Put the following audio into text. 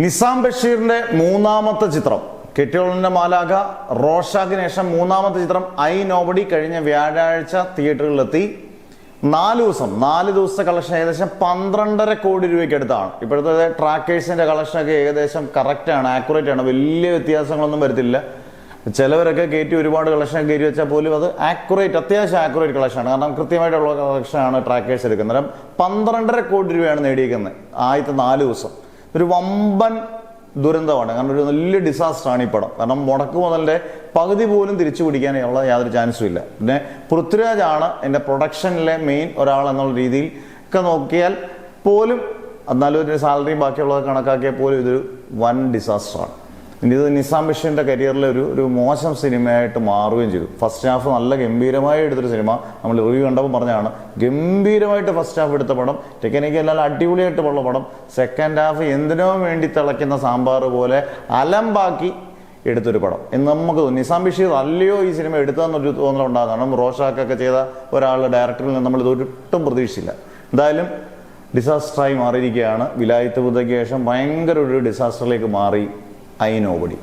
നിസാം ബഷീറിന്റെ മൂന്നാമത്തെ ചിത്രം കെട്ടിയോളന്റെ മാലാഖ, റോഷാക്കിന് ശേഷം മൂന്നാമത്തെ ചിത്രം ഐ നോബഡി കഴിഞ്ഞ വ്യാഴാഴ്ച തിയേറ്ററുകളിലെത്തി. 4 ദിവസത്തെ കളക്ഷൻ ഏകദേശം 12.5 കോടി രൂപയ്ക്ക് അടുത്താണ്. ഇപ്പോഴത്തെ ട്രാക്കേഴ്സിന്റെ കളക്ഷനൊക്കെ ഏകദേശം കറക്റ്റ് ആണ്, ആക്യുറേറ്റ് ആണ്, വലിയ വ്യത്യാസങ്ങളൊന്നും വരത്തില്ല. ചിലവരൊക്കെ കയറ്റി ഒരുപാട് കളക്ഷൻ കയറ്റി വെച്ചാൽ പോലും അത് ആക്യുറേറ്റ്, അത്യാവശ്യം ആക്യുറേറ്റ് കളക്ഷനാണ്. കാരണം കൃത്യമായിട്ടുള്ള കളക്ഷനാണ് ട്രാക്കേഴ്സ് എടുക്കുന്നത്. 12.5 കോടി രൂപയാണ് നേടിയിരിക്കുന്നത് ആദ്യത്തെ 4 ദിവസം. ഒരു വമ്പൻ ദുരന്തമാണ്. കാരണം ഒരു വലിയ ഡിസാസ്റ്ററാണ് ഈ പടം. കാരണം മുടക്ക് മുതലിന്റെ പകുതി പോലും തിരിച്ചു പിടിക്കാനുള്ള യാതൊരു ചാൻസും ഇല്ല. പിന്നെ പൃഥ്വിരാജാണ് എൻ്റെ പ്രൊഡക്ഷനിലെ മെയിൻ ഒരാൾ എന്നുള്ള രീതിയിൽ ഒക്കെ നോക്കിയാൽ പോലും, എന്നാലും ഒരു സാലറിയും ബാക്കിയുള്ളത് കണക്കാക്കിയാൽ പോലും ഇതൊരു വൻ ഡിസാസ്റ്ററാണ്. ഇത് നിസാം ബഷീറിന്റെ കരിയറിലെ ഒരു മോശം സിനിമയായിട്ട് മാറുകയും ചെയ്തു. ഫസ്റ്റ് ഹാഫ് നല്ല ഗംഭീരമായി എടുത്തൊരു സിനിമ, നമ്മൾ റിവ്യൂ കണ്ടപ്പോൾ പറഞ്ഞതാണ്, ഗംഭീരമായിട്ട് ഫസ്റ്റ് ഹാഫ് എടുത്ത പടം, ടെക്നിക്ക് എല്ലാം അടിപൊളിയായിട്ടുള്ള പടം. സെക്കൻഡ് ഹാഫ് എന്തിനോ വേണ്ടി തിളയ്ക്കുന്ന സാമ്പാർ പോലെ അലമ്പാക്കി എടുത്തൊരു പടം എന്ന് നമുക്ക് തോന്നി. നിസാം ബഷീർ അല്ലയോ ഈ സിനിമ എടുത്തതെന്നൊരു തോന്നലുണ്ടാകും. കാരണം റോഷാക്കൊക്കെ ചെയ്ത ഒരാൾ ഡയറക്ടറിൽ നിന്ന് നമ്മൾ ഇതൊട്ടും പ്രതീക്ഷിച്ചില്ല. എന്തായാലും ഡിസാസ്റ്ററായി മാറിയിരിക്കുകയാണ്. വിലായത്ത് ബുദ്ധയ്ക്ക് ശേഷം ഭയങ്കര ഒരു ഡിസാസ്റ്ററിലേക്ക് മാറി ഐ നോബഡി.